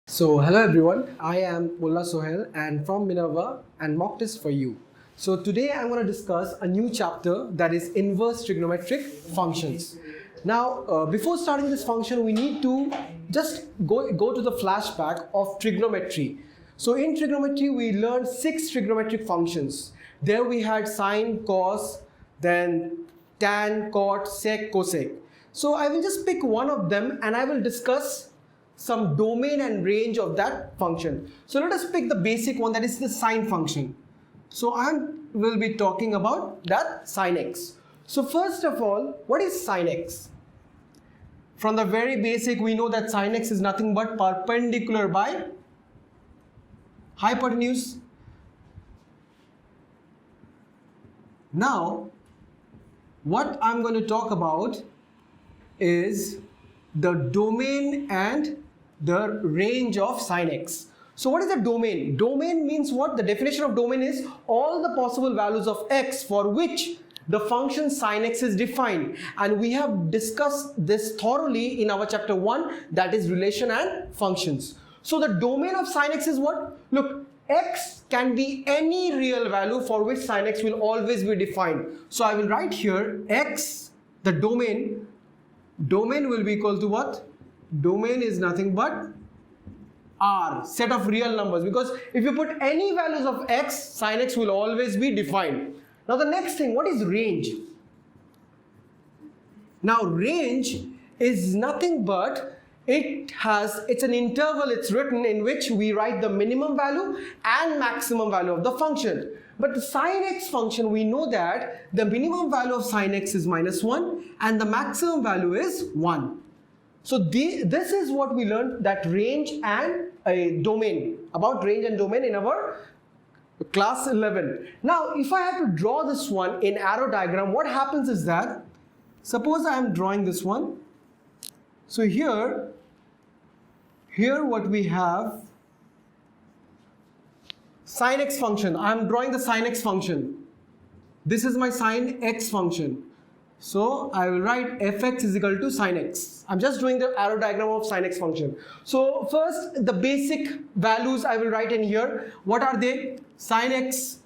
So hello everyone, I am Mullah Sohail and from Minerva and mock test for you. So today I'm going to discuss a new chapter that is inverse trigonometric functions. Now before starting this function we need to just go to the flashback of trigonometry. So in trigonometry we learned 6 trigonometric functions. There we had sine, cos, then tan, cot, sec, cosec. So I will just pick one of them and I will discuss some domain and range of that function. So let us pick the basic one, that is the sine function. So I will be talking about that sine x. So first of all, what is sine x? From the very basic we know that sine x is nothing but perpendicular by hypotenuse. Now what I'm going to talk about is the domain and the range of sine x. So what is the domain? Domain means what? The definition of domain is all the possible values of x for which the function sine x is defined, and we have discussed this thoroughly in our chapter 1, that is relation and functions. So the domain of sine x is what? Look, x can be any real value for which sine x will always be defined. So I will write here x, the domain will be equal to what? Domain is nothing but R, set of real numbers, because if you put any values of x, sine x will always be defined. Now the next thing, what is range? Now range is nothing but it's an interval, it's written in which we write the minimum value and maximum value of the function. But the sine x function, we know that the minimum value of sine x is -1 and the maximum value is 1. So this is what we learned, that range and a domain, about range and domain in our class 11. Now if I have to draw this one in arrow diagram, what happens is that, suppose I am drawing this one. So here what we have, sine x function. I am drawing the sine x function. This is my sine x function. So I will write fx is equal to sine x. I'm just doing the arrow diagram of sine x function. So first the basic values I will write in here. What are they? Sine x,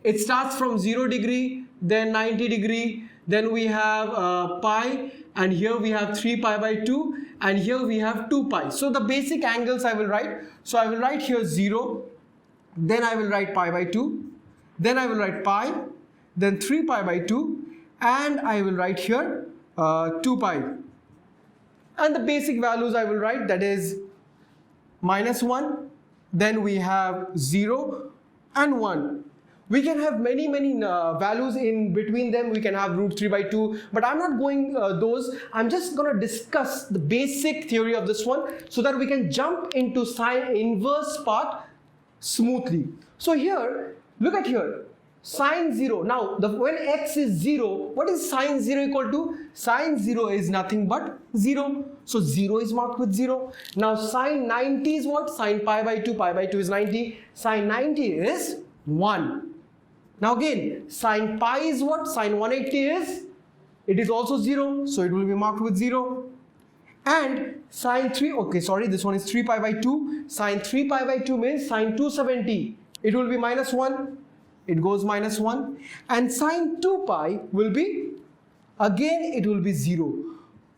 it starts from 0 degree, then 90 degree, then we have pi, and here we have 3 pi by 2, and here we have 2 pi. So the basic angles I will write. So I will write here 0, then I will write pi by 2, then I will write pi, then 3 pi by 2, and I will write here 2 pi. And the basic values I will write, that is -1, then we have 0 and 1. We can have many values in between them. We can have √3 by 2, but I'm not going those. I'm just going to discuss the basic theory of this one so that we can jump into sine inverse part smoothly. So here, look at here, sine 0. Now when x is 0, what is sine 0 equal to? Sine 0 is nothing but 0. So 0 is marked with 0. Now sine 90 is what? Sine pi by 2. Pi by 2 is 90. Sine 90 is 1. Now again, sine pi is what? Sine 180 is? It is also 0. So it will be marked with 0. And sine 3, okay, sorry, this one is 3 pi by 2. Sine 3 pi by 2 means sine 270. It will be -1. It goes -1. And sine 2 pi will be, again, it will be 0.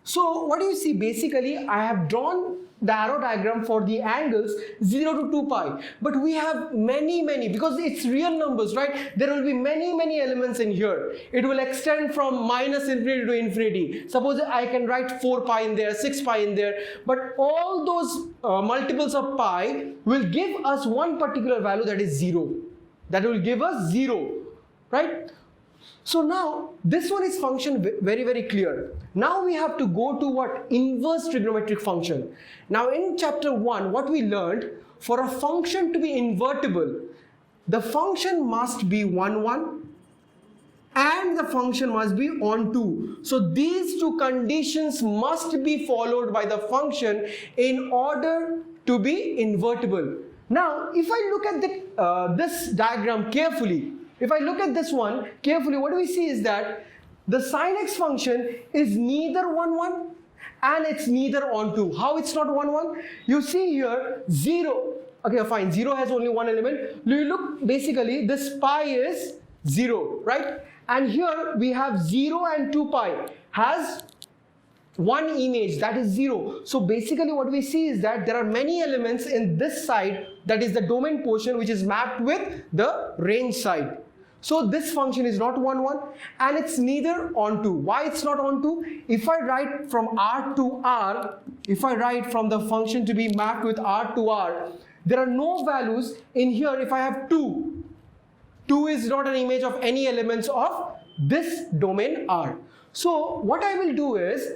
So what do you see? Basically, I have drawn the arrow diagram for the angles 0 to 2 pi. But we have many, because it's real numbers, right? There will be many elements in here. It will extend from -infinity to infinity. Suppose I can write 4 pi in there, 6 pi in there. But all those multiples of pi will give us one particular value, that is 0. That will give us 0, right? So now this one is function very clear. Now we have to go to what? Inverse trigonometric function. Now in chapter 1, what we learned, for a function to be invertible, the function must be 1 and the function must be on 2. So these two conditions must be followed by the function in order to be invertible. Now if I look at this diagram carefully, if I look at this one carefully, what do we see is that the sine x function is neither 1 and it's neither onto. How it's not 1, 1? You see here 0. Okay, fine. 0 has only one element. You look, basically this pi is 0, right? And here we have 0 and 2 pi has one image, that is 0. So basically what we see is that there are many elements in this side, that is the domain portion, which is mapped with the range side. So this function is not 1, 1, and it's neither onto. Why it's not onto? If I write from R to R, if I write from the function to be mapped with R to R, there are no values in here. If I have 2, 2 is not an image of any elements of this domain R. So what I will do is,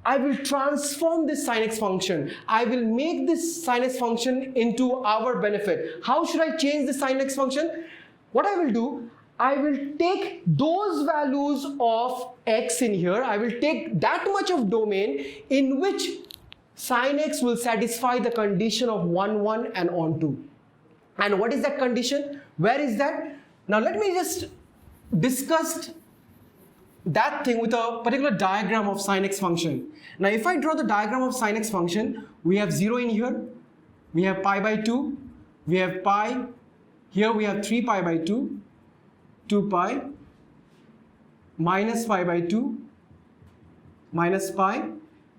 I will transform this sin x function. I will make this sin x function into our benefit. How should I change the sin x function? What I will do, I will take those values of x in here. I will take that much of domain in which sin x will satisfy the condition of 1, 1 and onto. And what is that condition? Where is that? Now let me just discuss that thing with a particular diagram of sin x function. Now if I draw the diagram of sin x function, we have 0 in here, we have pi by 2, we have pi, here we have 3 pi by 2, 2 pi, minus pi by 2, minus pi,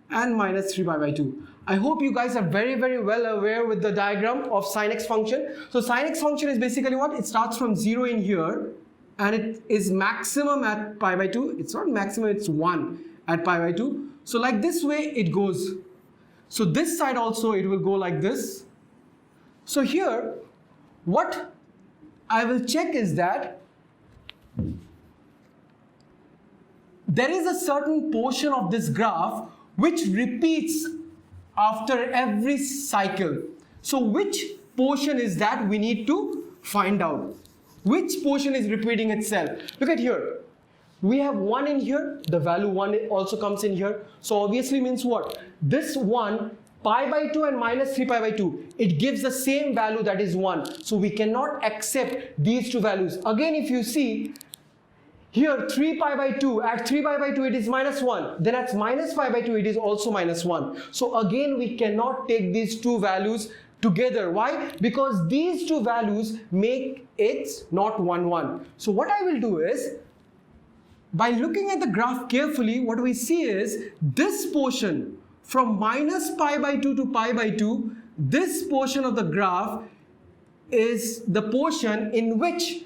and minus 3 pi by 2. I hope you guys are very well aware with the diagram of sin x function. So sin x function is basically what? It starts from 0 in here, and it is maximum at pi by 2. It's not maximum, it's 1 at pi by 2. So like this way it goes. So this side also it will go like this. So here what I will check is that there is a certain portion of this graph which repeats after every cycle. So which portion is that we need to find out. Which portion is repeating itself? Look at here. We have 1 in here. The value 1 also comes in here. So obviously means what? This 1, pi by 2 and minus 3 pi by 2, it gives the same value, that is 1. So we cannot accept these two values. Again, if you see, here 3 pi by 2, at 3 pi by 2 it is minus 1. Then at minus pi by 2 it is also minus 1. So again we cannot take these two values together. Why? Because these two values make it not 1, 1. So what I will do is, by looking at the graph carefully, what we see is this portion from minus pi by 2 to pi by 2, this portion of the graph is the portion in which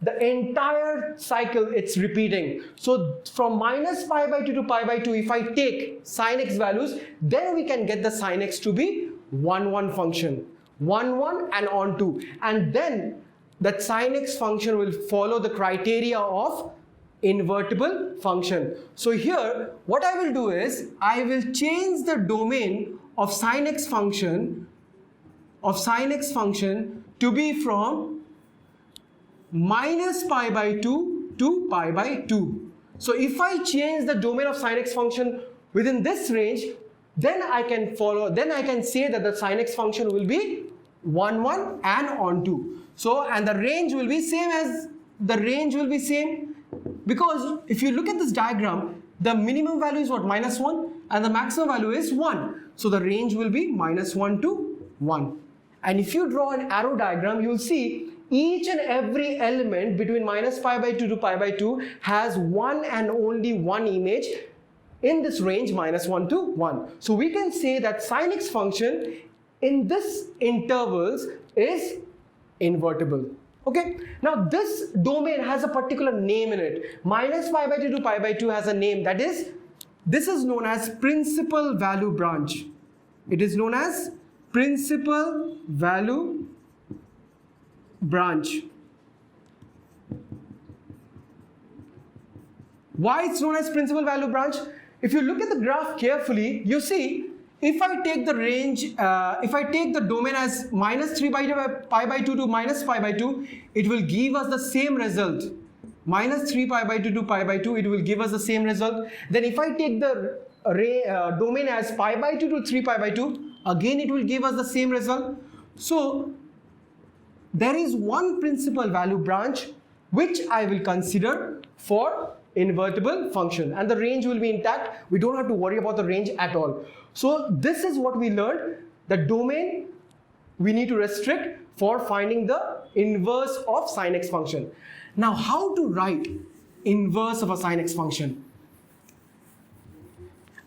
the entire cycle it's repeating. So from minus pi by 2 to pi by 2, if I take sin x values, then we can get the sin x to be 1, 1 function. 1, 1 and onto. And then that sin x function will follow the criteria of invertible function. So here what I will do is, I will change the domain of sin x function to be from minus pi by 2 to pi by 2. So if I change the domain of sin x function within this range, then I can say that the sin x function will be 1, 1 and onto. So and the range will be same, because if you look at this diagram, the minimum value is what? Minus 1, and the maximum value is 1. So the range will be minus 1 to 1. And if you draw an arrow diagram, you will see each and every element between minus pi by 2 to pi by 2 has one and only one image in this range, minus 1 to 1. So we can say that sin x function in this intervals is invertible. Okay, now this domain has a particular name in it. Minus pi by 2 to pi by 2 has a name, that is, this is known as principal value branch. It is known as principal value branch. Why it's known as principal value branch? If you look at the graph carefully, you see, if I take the range, if I take the domain as minus 3 pi by 2 to minus pi by 2, it will give us the same result. Minus 3 pi by 2 to pi by 2, it will give us the same result. Then if I take the domain as pi by 2 to 3 pi by 2, again it will give us the same result. So there is one principal value branch which I will consider for invertible function, and the range will be intact. We don't have to worry about the range at all. So this is what we learned. The domain we need to restrict for finding the inverse of sine x function. Now, how to write inverse of a sine x function?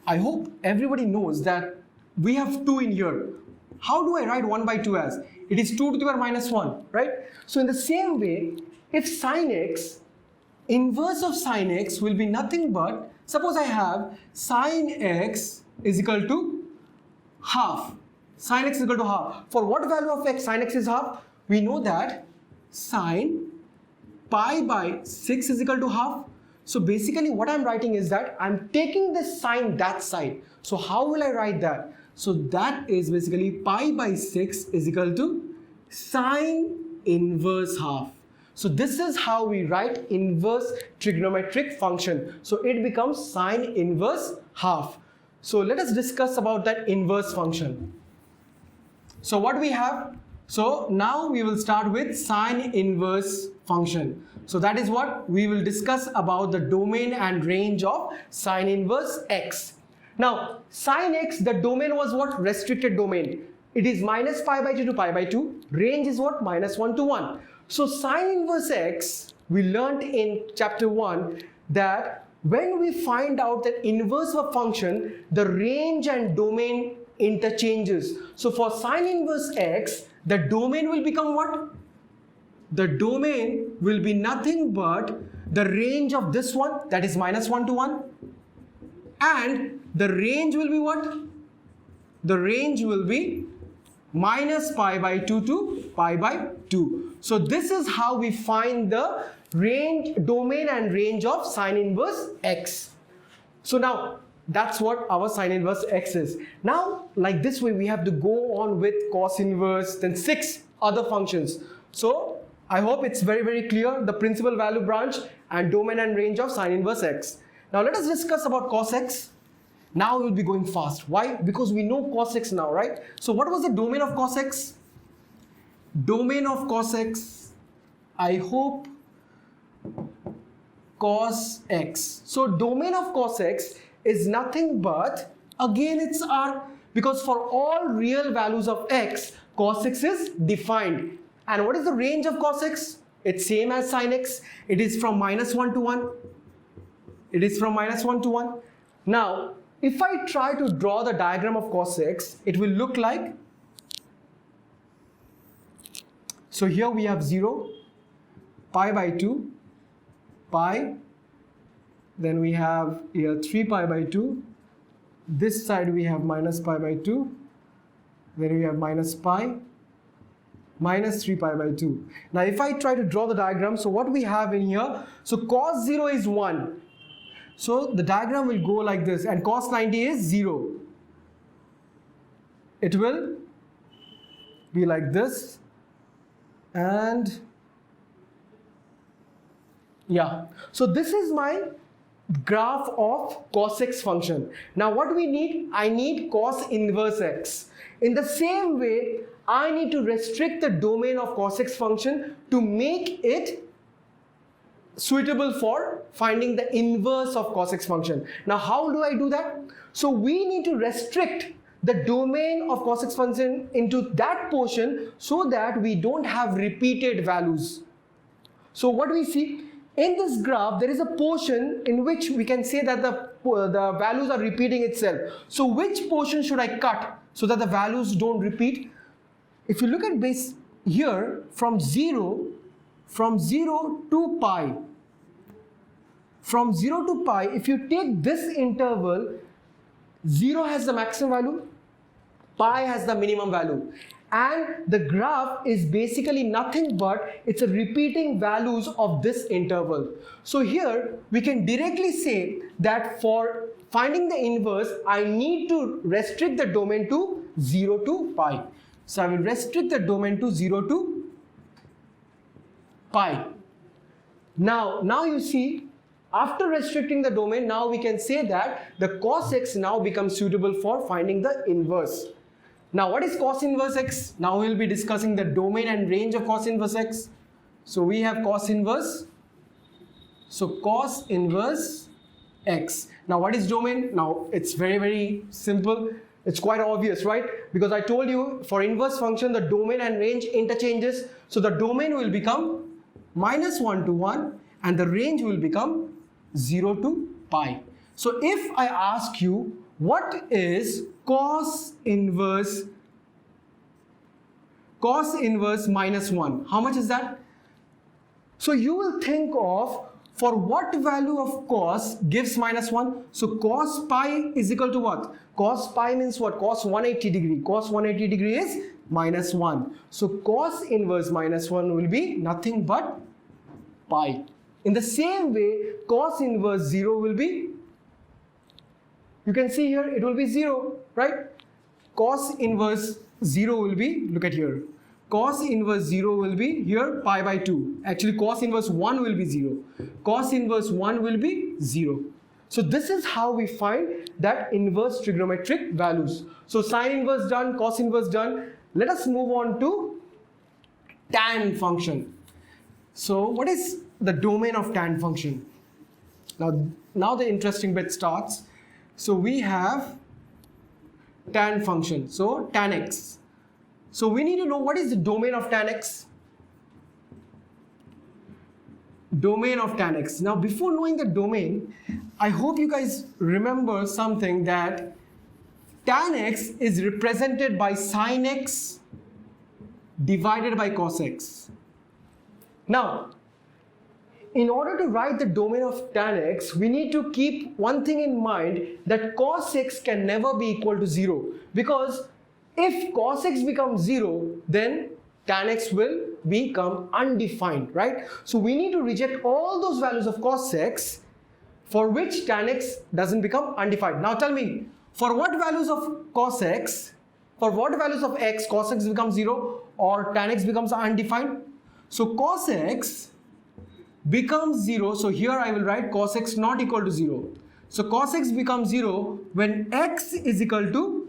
I hope everybody knows that we have 2 in here. How do I write 1 by 2 as? It is 2 to the power minus 1, right? So in the same way, if sine x, inverse of sine x will be nothing but, suppose I have sine x is equal to half. Sine x is equal to half. For what value of x sine x is half? We know that sine pi by 6 is equal to half. So basically what I'm writing is that I'm taking this sine that side. So how will I write that? So that is basically pi by 6 is equal to sine inverse half. So this is how we write inverse trigonometric function. So it becomes sine inverse half. So let us discuss about that inverse function. So what we have? So now we will start with sine inverse function. So that is what we will discuss about the domain and range of sine inverse x. Now sine x, the domain was what? Restricted domain. It is minus pi by 2 to pi by 2. Range is what? Minus 1 to 1. So sine inverse x, we learned in chapter 1 that when we find out that inverse of a function, the range and domain interchanges. So for sine inverse x, the domain will become what? The domain will be nothing but the range of this one, that is minus 1 to 1. And the range will be what? The range will be minus pi by 2 to pi by 2. So this is how we find the range, domain and range of sine inverse x. So now that's what our sine inverse x is. Now like this way we have to go on with cos inverse, then 6 other functions. So I hope it's very clear, the principal value branch and domain and range of sine inverse x. Now let us discuss about cos x. Now we'll be going fast. Why? Because we know cos x now, right? So what was the domain of cos x? Domain of cos x, I hope cos x. So domain of cos x is nothing but, again it's R, because for all real values of x, cos x is defined. And what is the range of cos x? It's same as sin x. It is from minus 1 to 1. It is from minus 1 to 1. Now, if I try to draw the diagram of cos x, it will look like, so here we have 0, pi by 2, pi, then we have here 3 pi by 2, this side we have minus pi by 2, then we have minus pi, minus 3 pi by 2. Now if I try to draw the diagram, so what we have in here, so cos 0 is 1. So the diagram will go like this, and cos 90 is 0. It will be like this, and yeah. So this is my graph of cos x function. Now what we need? I need cos inverse x. In the same way, I need to restrict the domain of cos x function to make it suitable for finding the inverse of cos x function. Now how do I do that? So we need to restrict the domain of cos x function into that portion so that we don't have repeated values. So what we see in this graph, there is a portion in which we can say that the values are repeating itself. So which portion should I cut so that the values don't repeat? If you look at base here, from 0 to pi, from 0 to pi, if you take this interval, 0 has the maximum value, pi has the minimum value, and the graph is basically nothing but it's a repeating values of this interval. So here we can directly say that for finding the inverse, I need to restrict the domain to 0 to pi. So I will restrict the domain to 0 to pi. Now you see, after restricting the domain, now we can say that the cos x now becomes suitable for finding the inverse. Now what is cos inverse x? Now we will be discussing the domain and range of cos inverse x. So we have cos inverse So cos inverse x. Now what is domain? Now it's very simple. It's quite obvious, right? Because I told you for inverse function the domain and range interchanges. So the domain will become -1 to 1 and the range will become 0 to pi. So if I ask you what is cos inverse -1, how much is that? So you will think of for what value of cos gives -1? So cos pi is equal to what? Cos pi means what? Cos 180 degree. Cos 180 degree is -1. So cos inverse -1 will be nothing but pi. In the same way, cos inverse 0 will be, you can see here, it will be 0, right? Cos inverse 0 will be, look at here. Cos inverse 0 will be here pi by 2. Actually cos inverse 1 will be 0. Cos inverse 1 will be 0. So this is how we find that inverse trigonometric values. So sine inverse done, cos inverse done. Let us move on to tan function. So what is the domain of tan function? Now the interesting bit starts. So we have tan function, so tan x. So we need to know what is the domain of tan x. Domain of tan x. Now before knowing the domain, I hope you guys remember something, that tan x is represented by sine x divided by cos x. Now, in order to write the domain of tan x, we need to keep one thing in mind, that cos x can never be equal to 0. Because if cos x becomes 0, then tan x will become undefined, right? So we need to reject all those values of cos x for which tan x doesn't become undefined. Now tell me, for what values of cos x, for what values of x, cos x becomes 0 or tan x becomes undefined? So cos x becomes 0, so here I will write cos x not equal to 0. So cos x becomes 0 when x is equal to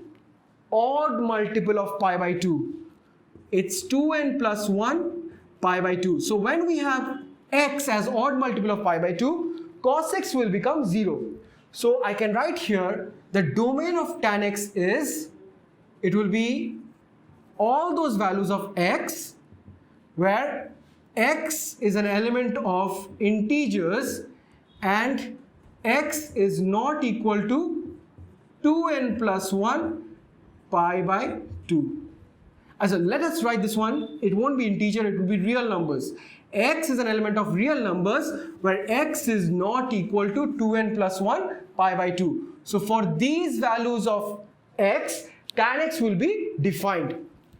odd multiple of pi by 2. It's 2n plus 1 pi by 2. So when we have x as odd multiple of pi by 2, cos x will become 0. So I can write here the domain of tan x is, it will be all those values of x where x is an element of integers and x is not equal to 2n plus 1 pi by 2. So let us write this one. It won't be integer, it will be real numbers. X is an element of real numbers where x is not equal to 2n plus 1 pi by 2. So for these values of x, tan x will be defined.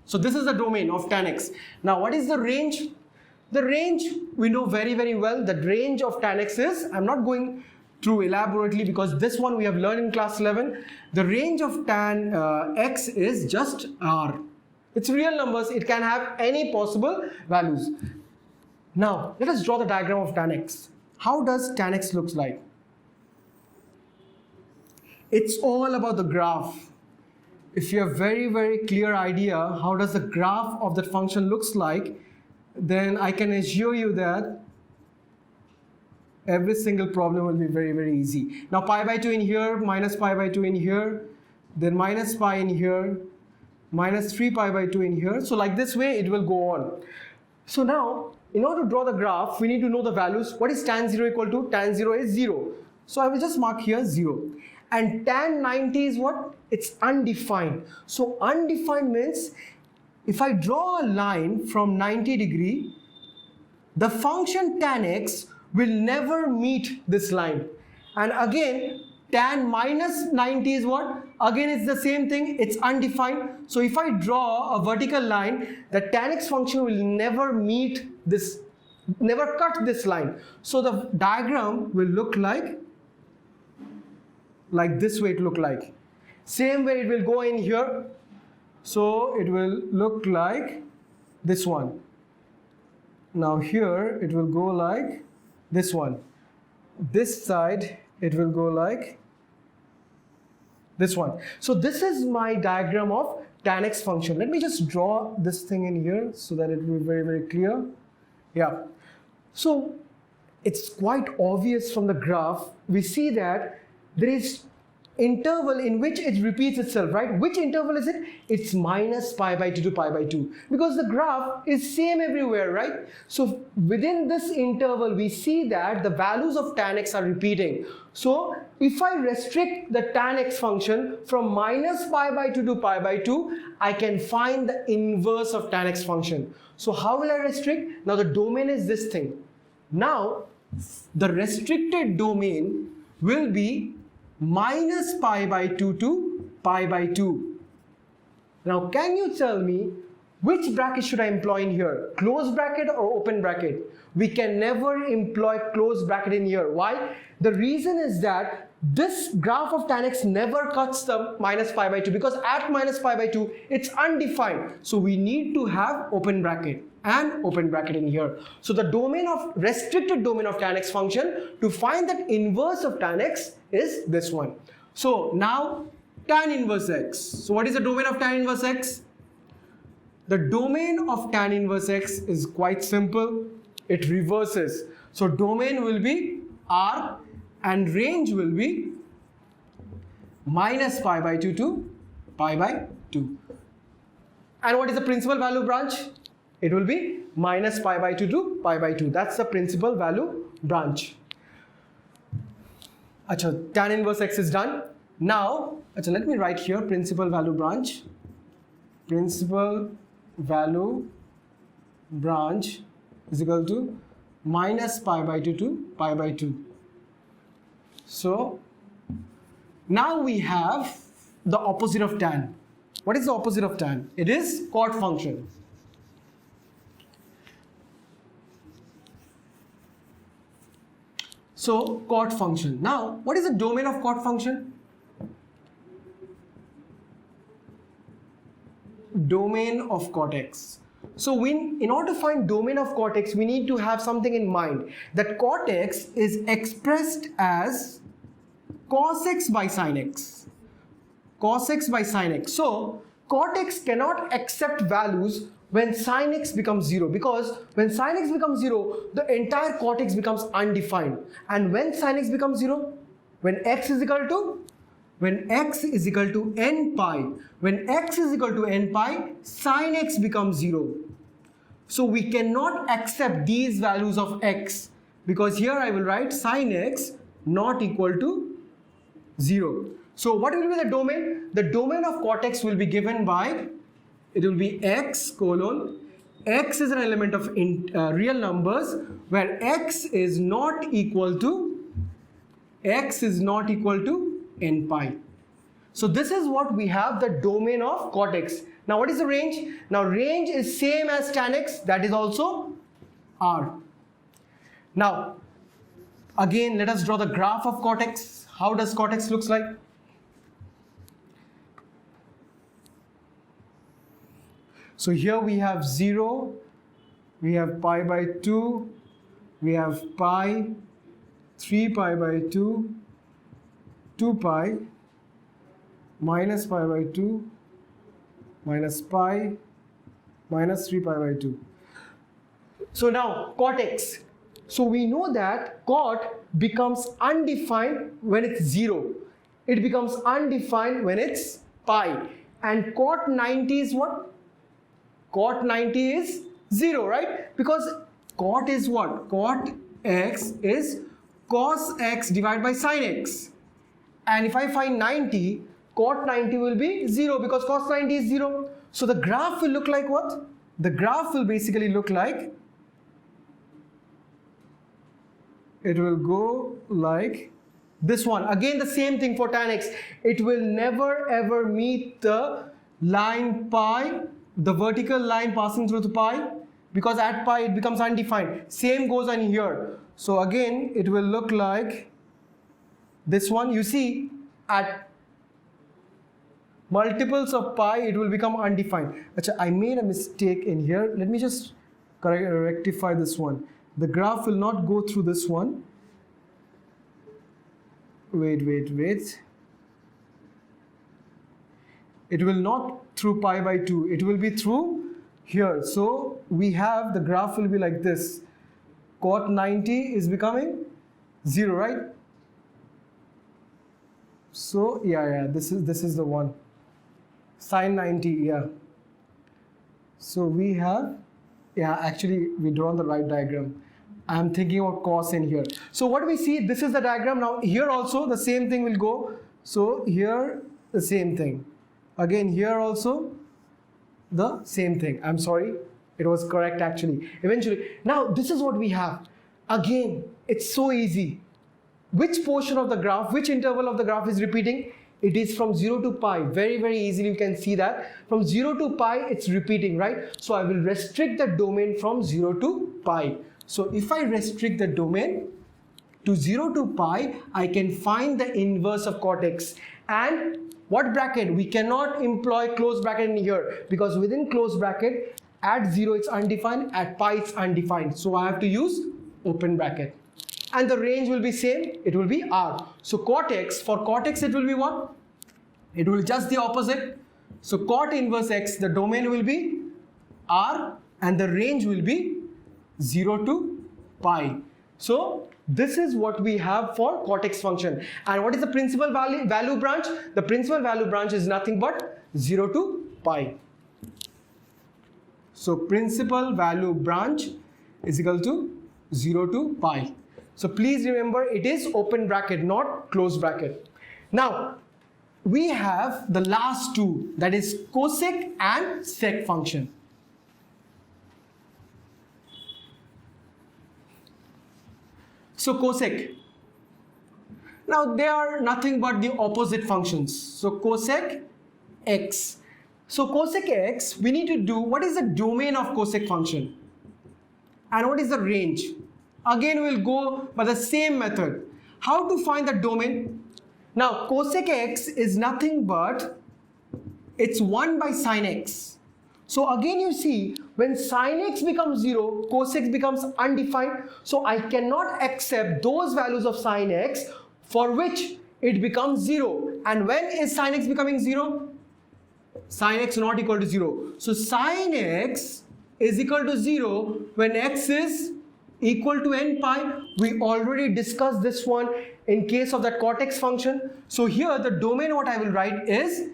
So this is the domain of tan x. Now what is the range? The range we know very well. The range of tan x is, I'm not going through elaborately because this one we have learned in class 11. The range of tan x is just r. It's real numbers, it can have any possible values. Now let us draw the diagram of tan x. How does tan x looks like? It's all about the graph. If you have very clear idea how does the graph of that function looks like, then I can assure you that every single problem will be very easy. Now pi by 2 in here, minus pi by 2 in here, then minus pi in here, minus 3 pi by 2 in here. So like this way it will go on. So now in order to draw the graph, we need to know the values. What is tan 0 equal to? Tan 0 is 0. So I will just mark here 0. And tan 90 is what? It's undefined. So undefined means if I draw a line from 90 degree, the function tan x will never meet this line. And again, tan minus 90 is what? Again, it's the same thing, it's undefined. So if I draw a vertical line, the tan x function will never meet this, never cut this line. So the diagram will look like this way it look like. Same way it will go in here. So it will look like this one. Now here it will go like this one. This side it will go like this one. So this is my diagram of tan x function. Let me just draw this thing in here so that it will be very clear. Yeah. So it's quite obvious from the graph. We see that there is interval in which it repeats itself, right? Which interval is it? It's minus pi by 2 to pi by 2, because the graph is same everywhere, right? So within this interval, we see that the values of tan x are repeating. So if I restrict the tan x function from minus pi by 2 to pi by 2, I can find the inverse of tan x function. So how will I restrict? Now the domain is this thing. Now the restricted domain will be minus pi by 2 to pi by 2. Now can you tell me which bracket should I employ in here? Closed bracket or open bracket? We can never employ closed bracket in here. Why? The reason is that this graph of tan x never cuts the minus pi by 2, because at minus pi by 2 it's undefined. So we need to have open bracket and open bracket in here. So the domain of restricted domain of tan x function, to find that inverse of tan x, is this one. So now tan inverse x. So what is the domain of tan inverse x? The domain of tan inverse x is quite simple. It reverses. So domain will be R and range will be minus pi by 2 to pi by 2. And what is the principal value branch? It will be minus pi by 2 to pi by 2. That's the principal value branch. Achha, tan inverse x is done. Now, let me write here principal value branch. Principal value branch is equal to minus pi by 2 to pi by 2. So, now we have the opposite of tan. What is the opposite of tan? It is cot function. So, cot function. Now, what is the domain of cot function? Domain of cot x. So, in order to find domain of cot x, we need to have something in mind, that cot x is expressed as cos x by sine x. Cos x by sine x. So, cot x cannot accept values when sine x becomes 0, because when sine x becomes 0, the entire cot x becomes undefined. And when sine x becomes 0, when x is equal to n pi, when x is equal to n pi, sine x becomes 0. So we cannot accept these values of x, because here I will write sine x not equal to 0. So what will be the domain? The domain of cot x will be given by, it will be x colon, x is an element of real numbers, where x is not equal to n pi. So this is what we have, the domain of cot x. Now what is the range? Now range is same as tan x, that is also R. Now again, let us draw the graph of cot x. How does cot x looks like? So here we have 0, we have pi by 2, we have pi, 3 pi by 2, 2 pi, minus pi by 2, minus pi, minus 3 pi by 2. So now cot x. So we know that cot becomes undefined when it's 0. It becomes undefined when it's pi. And cot 90 is what? Cot 90 is 0, right? Because cot is what? Cot x is cos x divided by sine x. And if I find 90, cot 90 will be 0, because cos 90 is 0. So the graph will look like what? The graph will basically look like, it will go like this one. Again, the same thing for tan x. It will never ever meet the line pi, the vertical line passing through the pi, because at pi it becomes undefined. Same goes on here. So again, it will look like this one. You see, at multiples of pi, it will become undefined. Achha, I made a mistake in here. Let me just rectify this one. The graph will not go through this one. Wait. It will not through pi by 2. It will be through here. So we have, the graph will be like this. cot 90 is becoming 0, right? So this is the one. Sine 90, yeah. So we have, actually we drawn the right diagram. I'm thinking about cos in here. So what do we see? This is the diagram. Now here also the same thing will go. So here the same thing. Again here also the same thing. I'm sorry, it was correct actually. Eventually. Now this is what we have. Again, it's so easy. Which portion of the graph, which interval of the graph is repeating? It is from 0 to pi. Very, very easily you can see that. From 0 to pi, it's repeating, right? So I will restrict the domain from 0 to pi. So if I restrict the domain to 0 to pi, I can find the inverse of cot x. And what bracket? We cannot employ closed bracket in here, because within closed bracket, at 0 it's undefined, at pi it's undefined. So I have to use open bracket. And the range will be same, it will be r. So cot x, for cot x it will be what? It will just the opposite. So cot inverse x, the domain will be r and the range will be 0 to pi. So this is what we have for cot x function. And what is the principal value branch? The principal value branch is nothing but 0 to pi. So principal value branch is equal to 0 to pi. So please remember, it is open bracket, not closed bracket. Now, we have the last two, that is cosec and sec function. So cosec. Now, they are nothing but the opposite functions. So cosec x. So cosec x, we need to do, what is the domain of cosec function? And what is the range? Again, we'll go by the same method. How to find the domain? Now, cosec x is nothing but, it's 1 by sine x. So again you see, when sine x becomes 0, cos x becomes undefined. So I cannot accept those values of sine x for which it becomes 0. And when is sine x becoming 0? Sine x not equal to 0. So sine x is equal to 0 when x is equal to n pi. We already discussed this one in case of that cot x function. So here the domain what I will write is,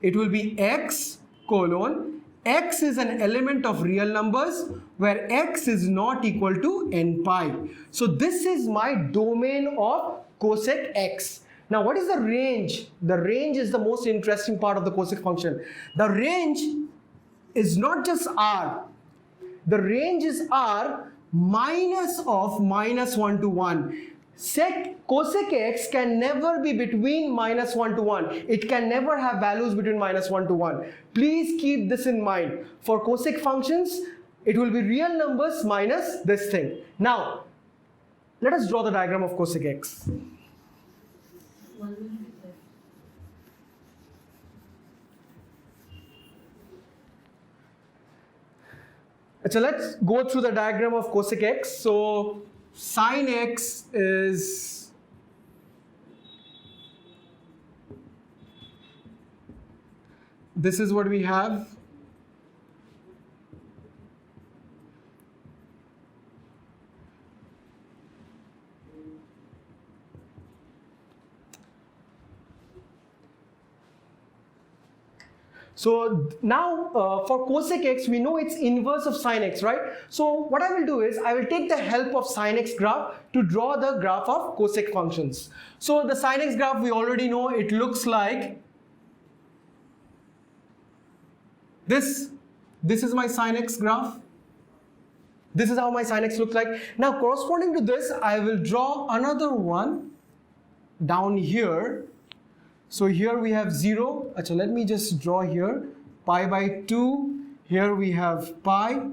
it will be x colon, x is an element of real numbers where x is not equal to n pi. So this is my domain of cosec x. Now what is the range? The range is the most interesting part of the cosec function. The range is not just r. The range is r minus of minus 1 to 1. Cosec x can never be between minus 1 to 1. It can never have values between minus 1 to 1. Please keep this in mind. For cosec functions, it will be real numbers minus this thing. Now, let us draw the diagram of cosec x. So let's go through the diagram of cosec x. So sine x is this is what we have. So now for cosec x, we know it's inverse of sine x, right? So what I will do is, I will take the help of sine x graph to draw the graph of cosec functions. So the sine x graph, we already know it looks like this. This is my sine x graph. This is how my sine x looks like. Now corresponding to this, I will draw another one down here. So here we have 0. So let me just draw here pi by 2. Here we have pi.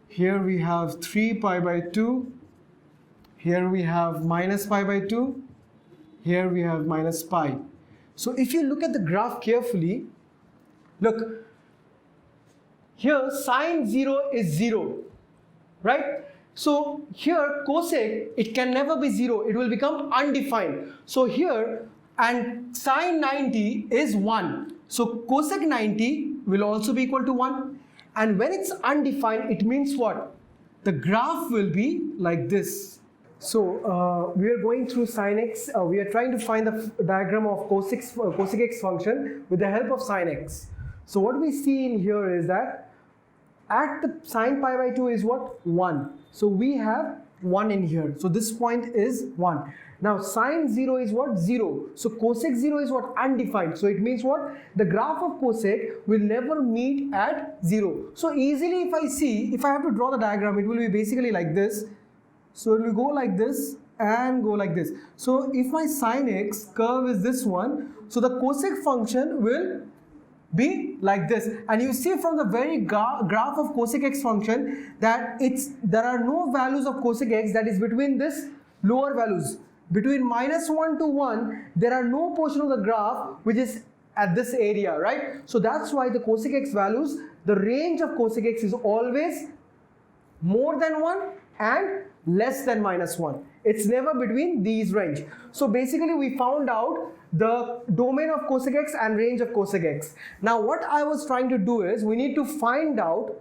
Here we have 3 pi by 2. Here we have minus pi by 2. Here we have minus pi. So if you look at the graph carefully, look, here sine 0 is 0, right? So here cosec, it can never be 0. It will become undefined. So here, and sine 90 is 1. So cosec 90 will also be equal to 1. And when it's undefined, it means what? the graph will be like this. So we are going through Sine X. We are trying to find the diagram of Cosec X function with the help of Sine X. So what we see in here is that at the sine pi by 2 is what? 1. So we have 1 in here. So this point is 1. Now sine 0 is what? 0. So cosec 0 is what? Undefined. So it means what? The graph of cosec will never meet at 0. So easily if I have to draw the diagram, it will be basically like this. So it will go like this and go like this. So if my sine x curve is this one, so the cosec function will be like this. And you see from the very graph of cosec x function that there are no values of cosec x that is between this lower values. Between -1 to 1, there are no portion of the graph which is at this area, right? So that's why the cosec x values, the range of cosec x is always more than 1 and less than -1. It's never between these range. So basically we found out the domain of cosec x and range of cosec x. Now what I was trying to do is we need to find out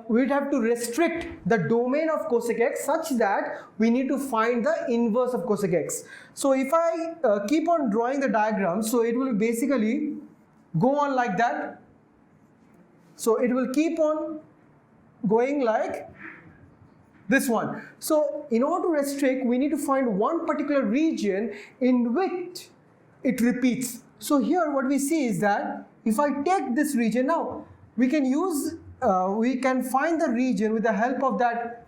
we'd have to restrict the domain of cosec x such that we need to find the inverse of cosec x. So if I keep on drawing the diagram, so it will basically go on like that. So it will keep on going like this one. So in order to restrict, we need to find one particular region in which it repeats. So here what we see is that if I take this region, now we can find the region with the help of that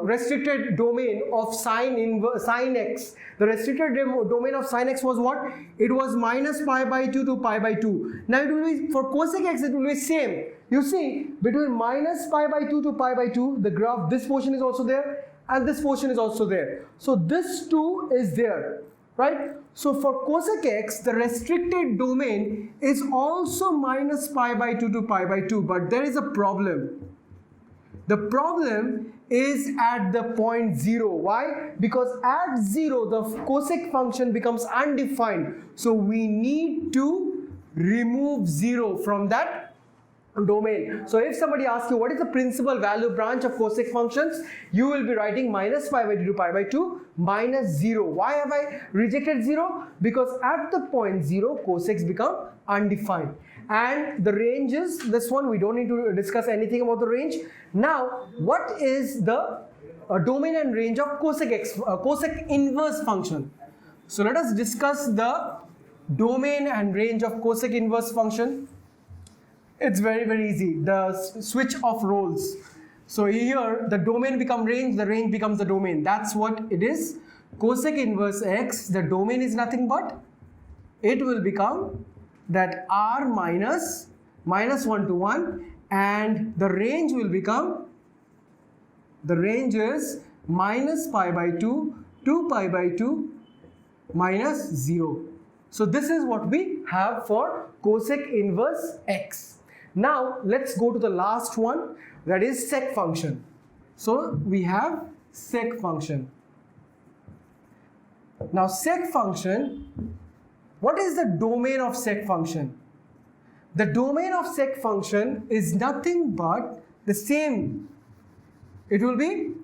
restricted domain of sine x. The restricted domain of sine x was what? It was -pi by 2 to pi by 2. Now it will be, for cosec x it will be same. You see, between -pi by 2 to pi by 2, the graph, this portion is also there and this portion is also there. So this 2 is there, right? So for cosec x, the restricted domain is also -pi by 2 to pi by 2, but there is a problem. The problem is at the point 0. Why? Because at 0, the cosec function becomes undefined. So we need to remove 0 from that domain. So if somebody asks you what is the principal value branch of cosec functions, you will be writing -pi by 2 to pi by 2 -0. Why have I rejected 0? Because at the point 0, cosecs become undefined. And the range is this one. We don't need to discuss anything about the range. Now, what is the domain and range of cosec x, cosec inverse function? So let us discuss the domain and range of cosec inverse function. It's very easy. The switch of roles. So here the domain becomes range, the range becomes the domain. That's what it is. Cosec inverse x, the domain is nothing but it will become that r minus -1 to 1, and the range will become, the range is -pi by 2 to pi by 2 -0. So this is what we have for cosec inverse x. Now let's go to the last one, that is sec function. So we have sec function. Now sec function, what is the domain of sec function? The domain of sec function is nothing but the same. It will be,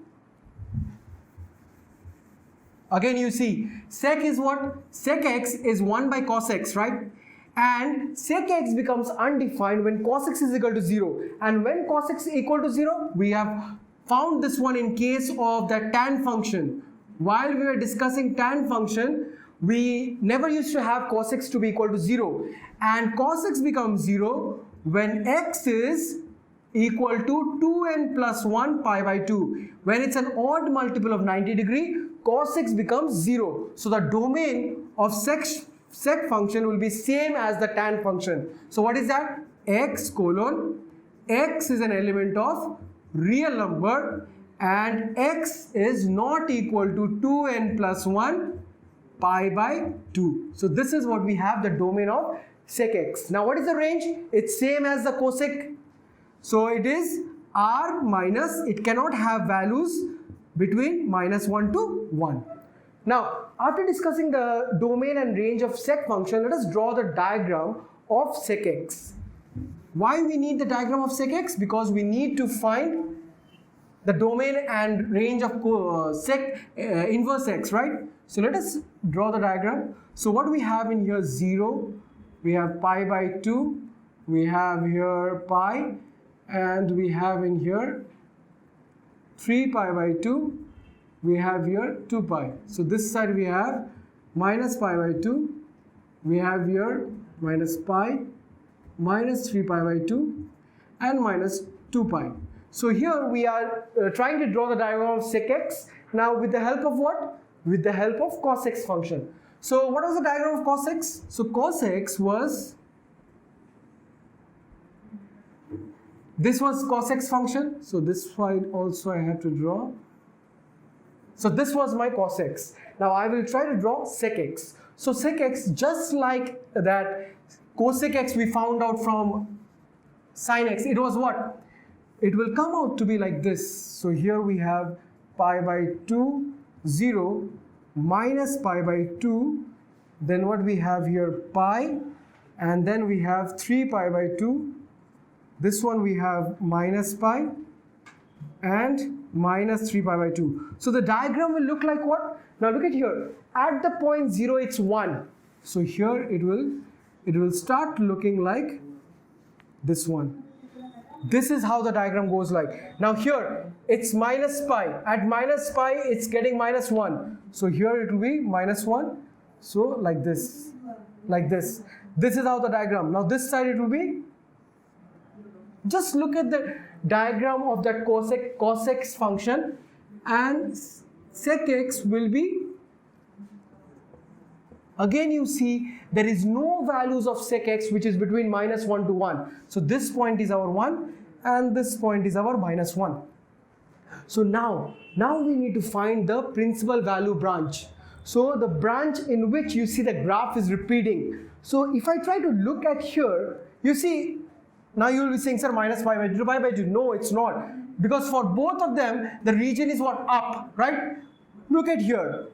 again you see, sec is what? Sec x is 1 by cos x, right? And sec x becomes undefined when cos x is equal to 0. And when cos x is equal to 0, we have found this one in case of the tan function. While we were discussing tan function, we never used to have cos x to be equal to 0. And cos x becomes 0 when x is equal to 2n plus 1 pi by 2. When it's an odd multiple of 90 degree, cos x becomes 0. So the domain of sec function will be same as the tan function. So what is that? X colon, x is an element of real number and x is not equal to 2n plus 1 pi by 2. So this is what we have, the domain of sec x. Now what is the range? It's same as the cosec. So it is r minus, it cannot have values between -1 to 1. Now, after discussing the domain and range of sec function, let us draw the diagram of sec x. Why we need the diagram of sec x? Because we need to find the domain and range of inverse x, right? So let us draw the diagram. So what we have in here, 0, we have pi by 2, we have here pi, and we have in here 3 pi by 2, we have here 2 pi. So this side we have minus pi by 2, we have here minus pi, minus 3 pi by 2, and minus 2 pi. So here we are trying to draw the diagram of sec x. Now with the help of what? With the help of cos x function. So what was the diagram of cos x? So cos x was, this was cos x function. So this side also I have to draw. So this was my cos x. Now I will try to draw sec x. So sec x, just like that cosec x we found out from sine x, it was what? It will come out to be like this. So here we have pi by 2, 0, minus pi by 2, then what we have here, pi, and then we have 3 pi by 2, this one we have minus pi, and minus 3 pi by 2. So the diagram will look like what? Now look at here, at the point 0 it's 1. So here it will start looking like this one. This is how the diagram goes like. Now here it's minus pi. At minus pi it's getting minus 1. So here it will be minus 1. So like this. Like this. This is how the diagram. Now this side it will be. Just look at the diagram of that cos x function, and sec x will be, again you see there is no values of sec x which is between minus 1 to 1. So this point is our 1 and this point is our minus 1. So now we need to find the principal value branch. So the branch in which you see the graph is repeating. So if I try to look at here, you see, now you will be saying, sir, minus pi by 2 to pi by 2. No, it's not. Because for both of them, the region is what? Up, right? Look at here.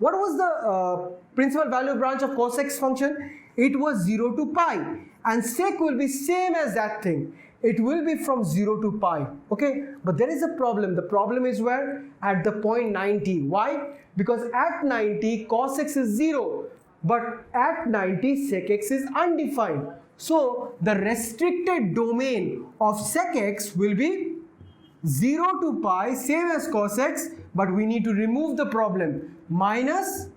What was the principal value branch of cos x function? It was 0 to pi. And sec will be same as that thing. It will be from 0 to pi. Okay? But there is a problem. The problem is where? At the point 90. Why? Because at 90, cos x is 0. But at 90, sec x is undefined. So the restricted domain of sec x will be 0 to pi, same as cos x, but we need to remove the problem, minus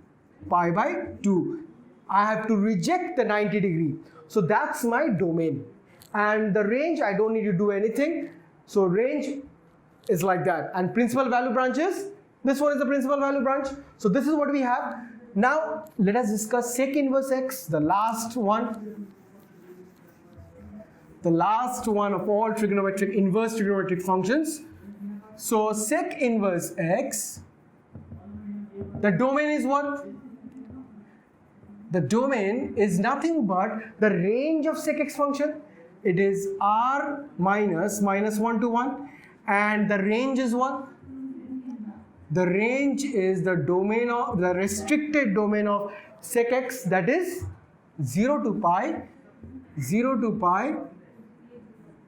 pi by 2. I have to reject the 90 degree. So that's my domain. And the range, I don't need to do anything. So range is like that. And principal value branches, this one is the principal value branch. So this is what we have. Now let us discuss sec inverse x, the last one. The last one of all inverse trigonometric functions. So sec inverse x, the domain is what? The domain is nothing but the range of sec x function. It is r minus 1 to 1, and the range is what? The range is the domain of the restricted domain of sec x, that is 0 to pi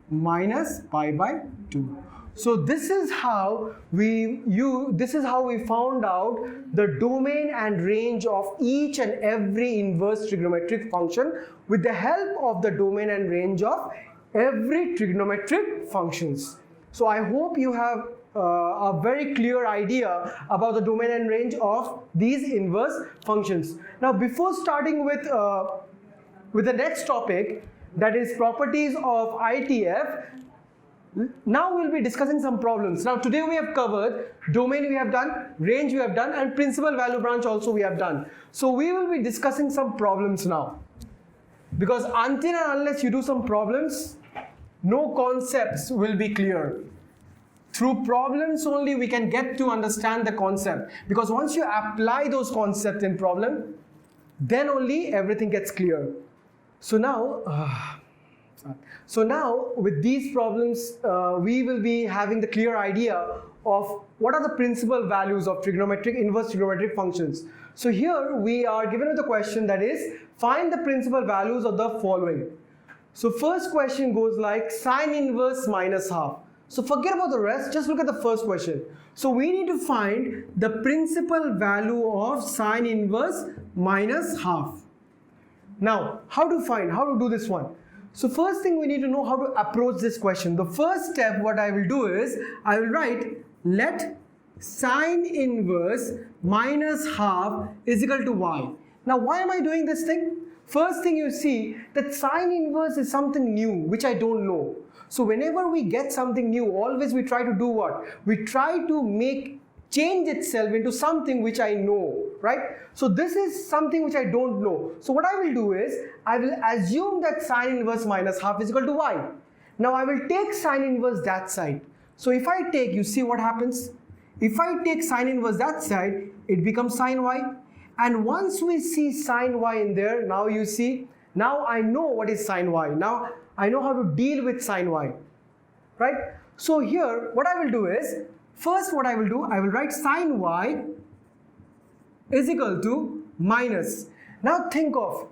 minus pi by 2. So this is how we found out the domain and range of each and every inverse trigonometric function with the help of the domain and range of every trigonometric functions. So I hope you have a very clear idea about the domain and range of these inverse functions. Now before starting with the next topic, that is properties of ITF, now we'll be discussing some problems. Now today we have covered domain, we have done, range we have done, and principal value branch also we have done. So we will be discussing some problems now. Because until and unless you do some problems, no concepts will be clear. Through problems only we can get to understand the concept. Because once you apply those concepts in problem, then only everything gets clear. So now with these problems, we will be having the clear idea of what are the principal values of inverse trigonometric functions. So here we are given with a question that is, find the principal values of the following. So first question goes like sine inverse minus half. So forget about the rest, just look at the first question. So we need to find the principal value of sine inverse minus half. Now, how to do this one? So first thing we need to know how to approach this question. The first step what I will do is, I will write let sine inverse minus half is equal to y. Now why am I doing this thing? First thing you see that sine inverse is something new which I don't know. So whenever we get something new, always we try to do what? We try to change itself into something which I know, right? So this is something which I don't know. So what I will do is, I will assume that sine inverse minus half is equal to y. Now I will take sine inverse that side. So if I take, you see what happens? If I take sine inverse that side, it becomes sine y. And once we see sine y in there, now you see, now I know what is sine y. Now I know how to deal with sine y, right? So here, what I will do is, first what I will do, I will write sine y is equal to minus. Now think of,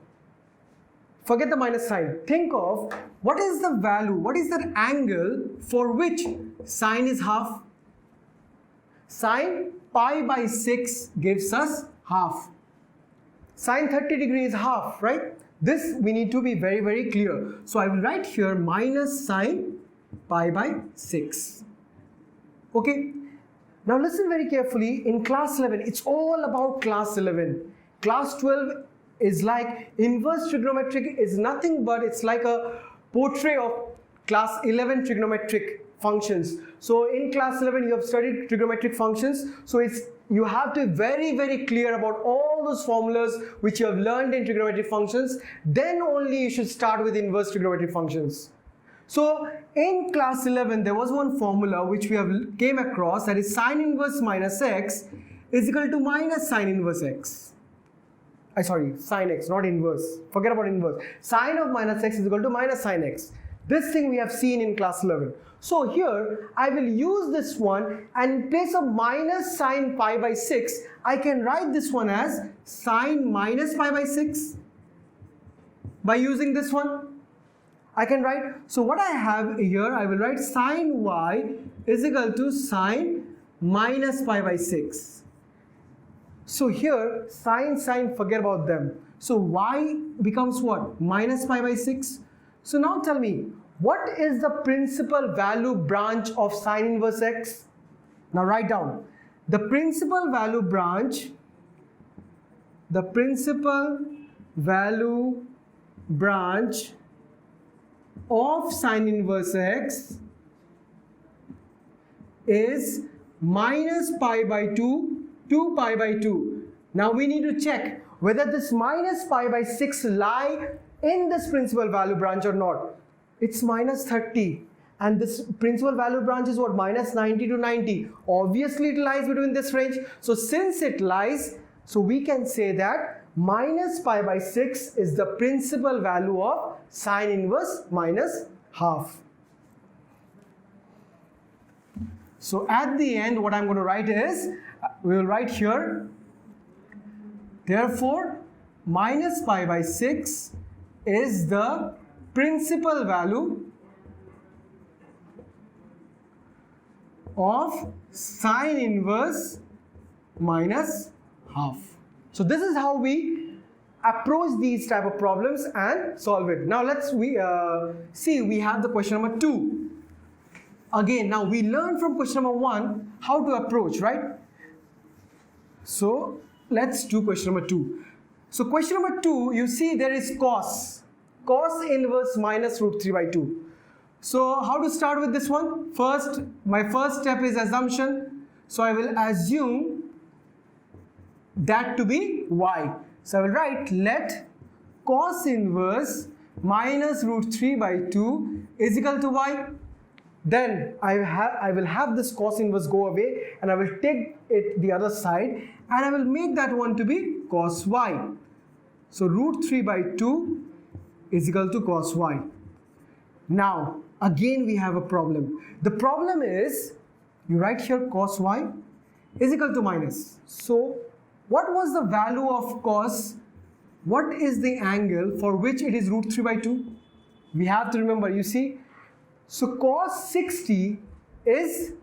forget the minus sign, think of what is the value, what is that angle for which sine is half? Sine pi by 6 gives us half. Sine 30 degrees is half, right? This we need to be very, very clear. So I will write here minus sine pi by 6. Okay? Now listen very carefully. In class 11, it's all about class 11. Class 12 is like inverse trigonometric is nothing but it's like a portrait of class 11 trigonometric functions. So in class 11 you have studied trigonometric functions. So you have to be very, very clear about all those formulas which you have learned in trigonometric functions. Then only you should start with inverse trigonometric functions. So in class 11 there was one formula which we have came across, that is sine inverse minus x is equal to minus sine inverse x. Sine x, not inverse. Forget about inverse. Sine of minus x is equal to minus sine x. This thing we have seen in class 11. So here I will use this one, and in place of minus sine pi by 6, I can write this one as sine minus pi by 6. By using this one, I can write, so what I have here, I will write sine y is equal to sine minus pi by 6. So here, sine, forget about them. So y becomes what? Minus pi by 6. So now tell me, what is the principal value branch of sine inverse x? Now write down. The principal value branch of sine inverse x is minus pi by 2 to pi by 2. Now we need to check whether this minus pi by 6 lie in this principal value branch or not. It's minus 30 and this principal value branch is what? Minus 90 to 90. Obviously it lies between this range. So since it lies, so we can say that minus pi by 6 is the principal value of sine inverse minus half. So at the end what I'm going to write is, we will write here, therefore minus pi by 6 is the principal value of sine inverse minus half. So this is how we approach these type of problems and solve it. Now let's see, we have the question number 2. Again, now we learned from question number 1 how to approach, right? So let's do question number 2. So question number 2, you see there is cos inverse minus root 3 by 2. So how to start with this one? First, my first step is assumption. So I will assume that to be y. So I will write let cos inverse minus root 3 by 2 is equal to y. Then I will have this cos inverse go away and I will take it the other side and I will make that one to be cos y. So root 3 by 2 is equal to cos y. Now again we have a problem. The problem is, you write here cos y is equal to minus. So what was the value of cos? What is the angle for which it is root 3 by 2? we have to remember, you see, so cos 60 is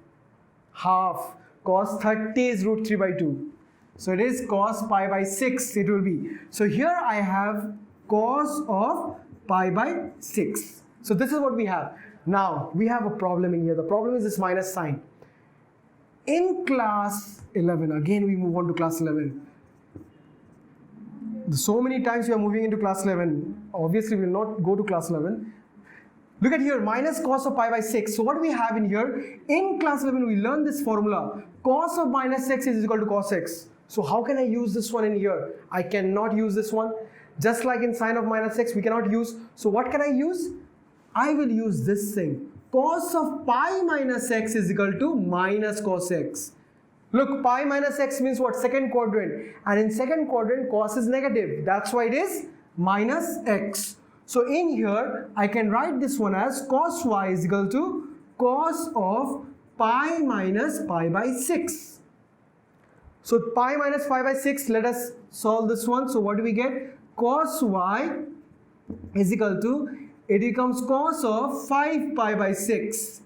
half, cos 30 is root 3 by 2. So it is cos pi by 6 it will be. So here I have cos of pi by 6. So this is what we have. Now we have a problem in here. The problem is this minus sign. In class 11, again we move on to class 11. So many times we are moving into class 11. Obviously we will not go to class 11. Look at here, minus cos of pi by 6. So what we have in here, in class 11 we learned this formula. Cos of minus x is equal to cos x. So how can I use this one in here? I cannot use this one. Just like in sine of minus x, we cannot use. So what can I use? I will use this thing. Cos of pi minus x is equal to minus cos x. Look, pi minus x means what? Second quadrant. And in second quadrant, cos is negative. That's why it is minus x. So in here, I can write this one as cos y is equal to cos of pi minus pi by 6. So pi minus pi by 6, let us solve this one. So what do we get? Cos y is equal to, it becomes cos of 5 pi by 6.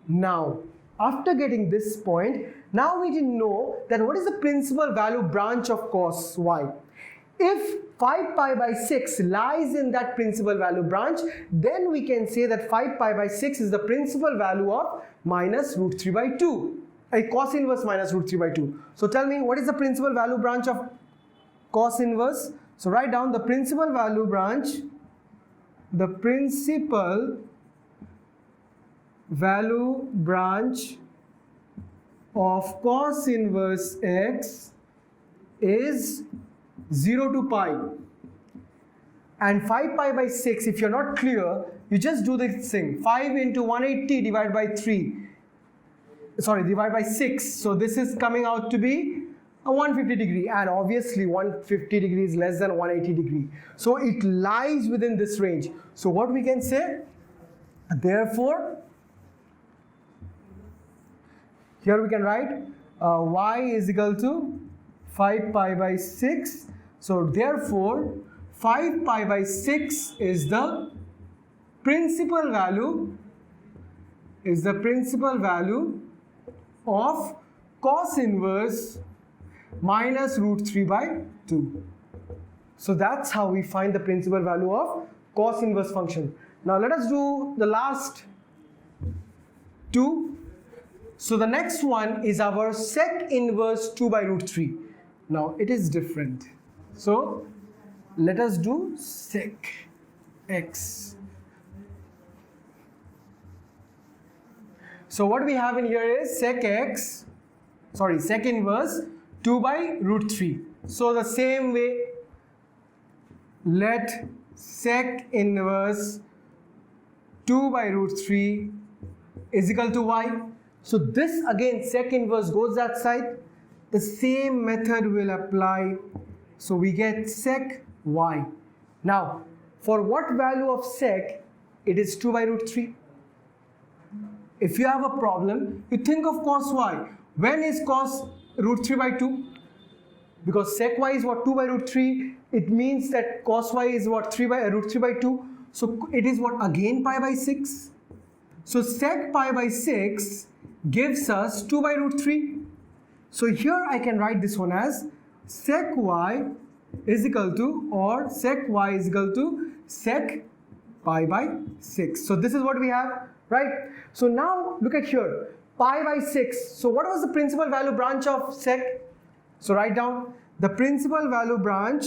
Now, after getting this point, now we didn't know that what is the principal value branch of cos y. If 5 pi by 6 lies in that principal value branch, then we can say that 5 pi by 6 is the principal value of minus root 3 by 2. A cos inverse minus root 3 by 2. So tell me, what is the principal value branch of cos inverse? So write down the principal value branch. The principal value branch of cos inverse x is 0 to pi. And 5 pi by 6, if you're not clear, you just do this thing. 5 into 180 divided by 3. Sorry, divided by 6. So this is coming out to be a 150 degree. And obviously 150 degree is less than 180 degree. So it lies within this range. So what we can say? Therefore, here we can write y is equal to 5 pi by 6. So therefore, 5 pi by 6 is the principal value of cos inverse minus root 3 by 2. So that's how we find the principal value of cos inverse function. Now let us do the last two. So the next one is our sec inverse 2 by root 3. Now it is different. So let us do sec x. So what we have in here is sec inverse 2 by root 3. So the same way, let sec inverse 2 by root 3 is equal to y. So this again, sec inverse goes that side. The same method will apply. So we get sec y. Now, for what value of sec? It is 2 by root 3. If you have a problem, you think of cos y. When is cos root 3 by 2? Because sec y is what? 2 by root 3. It means that cos y is what? Root 3 by 2. So it is what? Again pi by 6. So sec pi by 6 gives us 2 by root 3. So here I can write this one as sec y is equal to, or sec y is equal to sec pi by 6. So this is what we have, right? So now look at here, pi by 6. So what was the principal value branch of sec? So write down the principal value branch,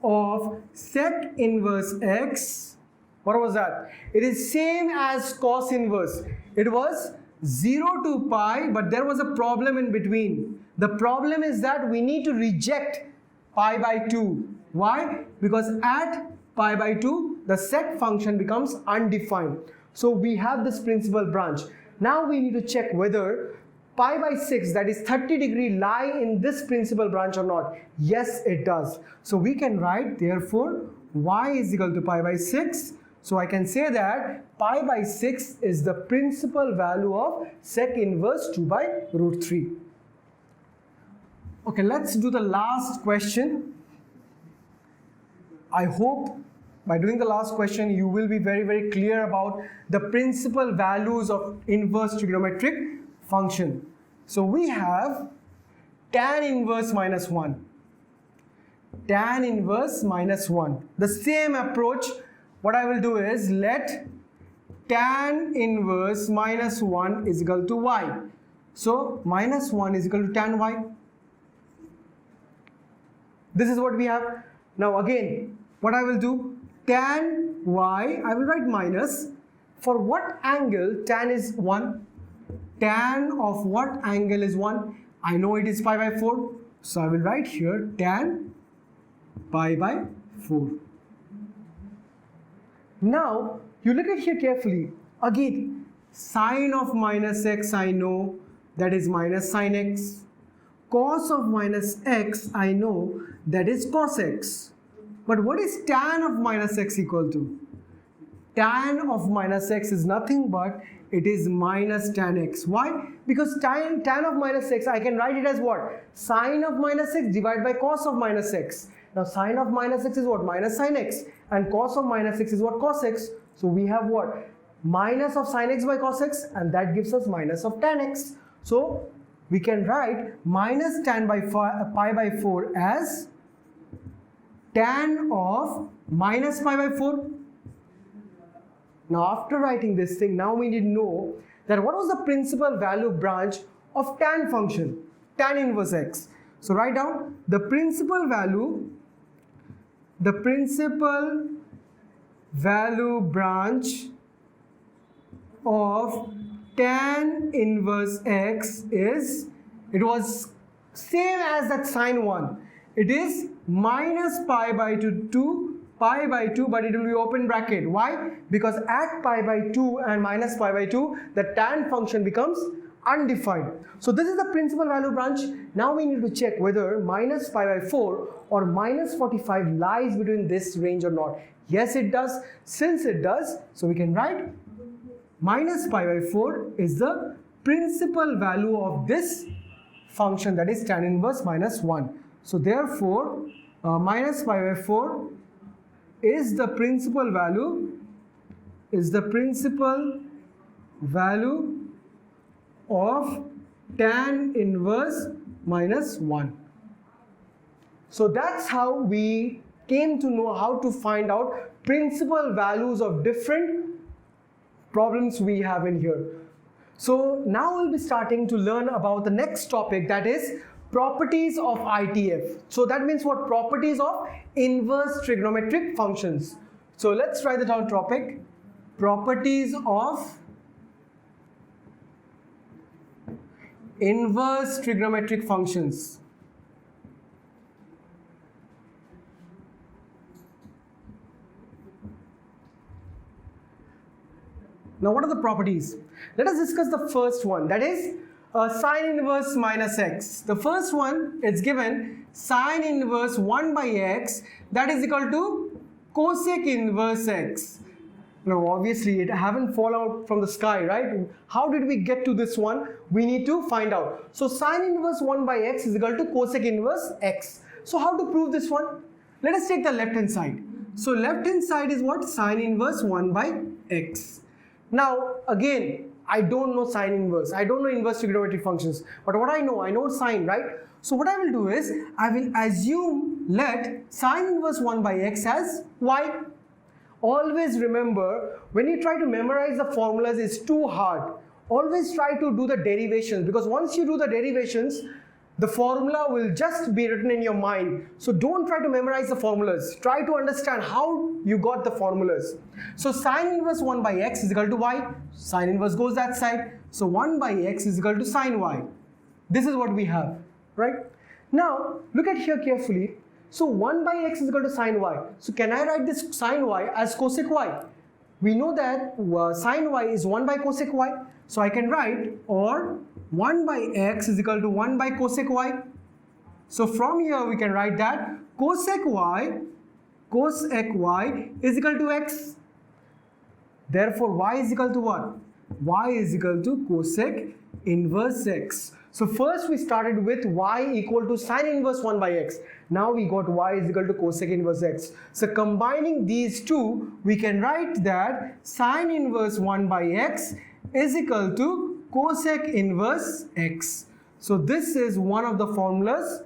of sec inverse x. What was that? It is same as cos inverse. It was 0 to pi, but there was a problem in between. The problem is that we need to reject pi by 2. Why? Because at pi by 2, the sec function becomes undefined. So we have this principal branch. Now we need to check whether pi by 6, that is 30 degree, lie in this principal branch or not. Yes, it does. So we can write, therefore, y is equal to pi by 6. So I can say that pi by 6 is the principal value of sec inverse 2 by root 3. Okay, let's do the last question. I hope by doing the last question, you will be very, very clear about the principal values of inverse trigonometric function. So we have tan inverse minus 1. Tan inverse minus 1. The same approach, what I will do is let tan inverse minus 1 is equal to y. So minus 1 is equal to tan y. This is what we have. Now again, what I will do, tan y, I will write minus. For what angle tan is 1? Tan of what angle is 1? I know it is pi by 4. So I will write here tan pi by 4. Now, you look at here carefully. Again, sine of minus x I know, that is minus sine x. Cos of minus x I know, that is cos x. But what is tan of minus x equal to? Tan of minus x is nothing but it is minus tan x. Why? Because tan of minus x, I can write it as what? Sine of minus x divided by cos of minus x. Now sine of minus x is what? Minus sine x. And cos of minus x is what? Cos x. So we have what? Minus of sine x by cos x, and that gives us minus of tan x. So we can write minus tan by pi by 4 as tan of minus pi by 4. Now after writing this thing, now we need to know that what was the principal value branch of tan function, tan inverse x. So write down the principal value branch of tan inverse x is, it was same as that sine 1. It is minus pi by 2 to pi by 2, but it will be open bracket. Why? Because at pi by 2 and minus pi by 2, the tan function becomes undefined. So this is the principal value branch. Now we need to check whether minus pi by 4 or minus 45 lies between this range or not. Yes, it does. Since it does, so we can write minus pi by 4 is the principal value of this function, that is tan inverse minus 1. So therefore, minus pi by 4 is the principal value of tan inverse minus 1. So that's how we came to know how to find out principal values of different problems we have in here. So now we'll be starting to learn about the next topic, that is properties of ITF. So that means what? Properties of inverse trigonometric functions. So let's write the down topic. Properties of inverse trigonometric functions. Now what are the properties? Let us discuss the first one, that is sine inverse minus x. The first one, it's given sine inverse 1 by x, that is equal to cosec inverse x. Now obviously it haven't fallen out from the sky, right? How did we get to this one? We need to find out. So sine inverse 1 by x is equal to cosec inverse x. So how to prove this one? Let us take the left hand side. So left hand side is what? Sine inverse 1 by x. Now again, I don't know sine inverse. I don't know inverse trigonometric functions. But what I know sine, right? So what I will do is, I will assume let sine inverse 1 by x as y. Always remember, when you try to memorize the formulas, it's too hard. Always try to do the derivations, because once you do the derivations, the formula will just be written in your mind. So don't try to memorize the formulas. Try to understand how you got the formulas. So sine inverse 1 by x is equal to y. Sine inverse goes that side. So 1 by x is equal to sine y. This is what we have, right? Now look at here carefully. So 1 by x is equal to sine y. So can I write this sine y as cosec y? We know that sine y is 1 by cosec y. So I can write, or 1 by x is equal to 1 by cosec y. So from here we can write that cosec y is equal to x. Therefore y is equal to what? Y is equal to cosec inverse x. So first we started with y equal to sine inverse 1 by x. Now we got y is equal to cosec inverse x. So combining these two, we can write that sine inverse 1 by x is equal to cosec inverse x. So this is one of the formulas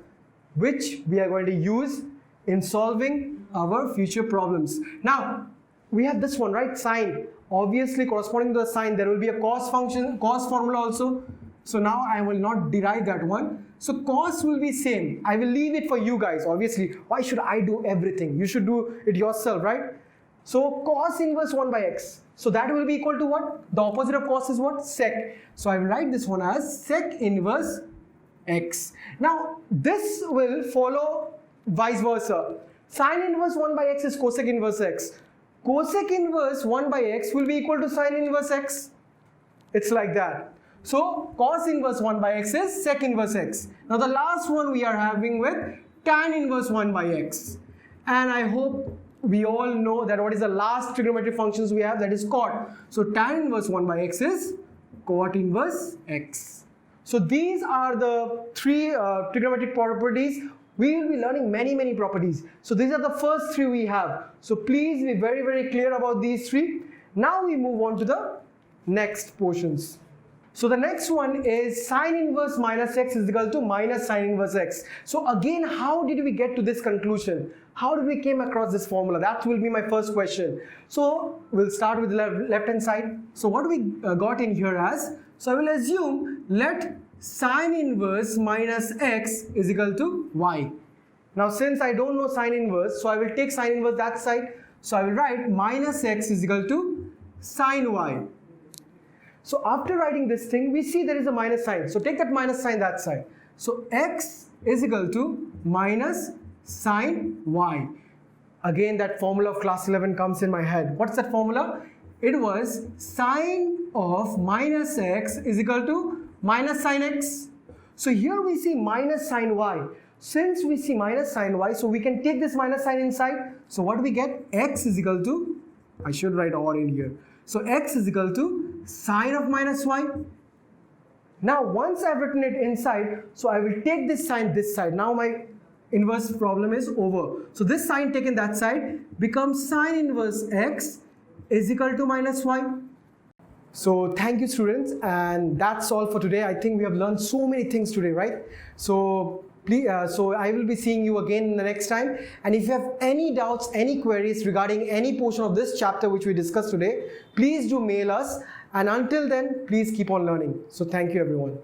which we are going to use in solving our future problems. Now we have this one, right? Sine. Obviously corresponding to the sine there will be a cos function, cos formula also. So now I will not derive that one. So cos will be same. I will leave it for you guys. Obviously, why should I do everything? You should do it yourself, right? So cos inverse 1 by x. So that will be equal to what? The opposite of cos is what? Sec. So I will write this one as sec inverse x. Now this will follow vice versa. Sine inverse 1 by x is cosec inverse x. Cosec inverse 1 by x will be equal to sine inverse x. It's like that. So cos inverse 1 by x is sec inverse x. Now the last one we are having with tan inverse 1 by x. And I hope we all know that what is the last trigonometric functions we have, that is cot. So tan inverse 1 by x is cot inverse x. So these are the three trigonometric properties. We will be learning many properties. So these are the first three we have. So please be very clear about these three. Now we move on to the next portions. So the next one is sine inverse minus x is equal to minus sine inverse x. So again, how did we get to this conclusion? How did we came across this formula? That will be my first question. So we'll start with the left hand side. So what we got in here as, so I will assume let sine inverse minus x is equal to y. Now since I don't know sine inverse, so I will take sine inverse that side. So I will write minus x is equal to sine y. So after writing this thing, we see there is a minus sign. So take that minus sign that side. So x is equal to minus sine y. Again, that formula of class 11 comes in my head. What's that formula? It was sine of minus x is equal to minus sine x. So here we see minus sine y. Since we see minus sine y, so we can take this minus sign inside. So what do we get? X is equal to, I should write or in here. So x is equal to sine of minus y. Now once I've written it inside, so I will take this sign this side. Now my inverse problem is over. So this sign taken that side becomes sine inverse x is equal to minus y. So thank you students, and that's all for today. I think we have learned so many things today, right? So please, so I will be seeing you again in the next time. And if you have any doubts, any queries regarding any portion of this chapter which we discussed today, please do mail us. And until then, please keep on learning. So thank you everyone.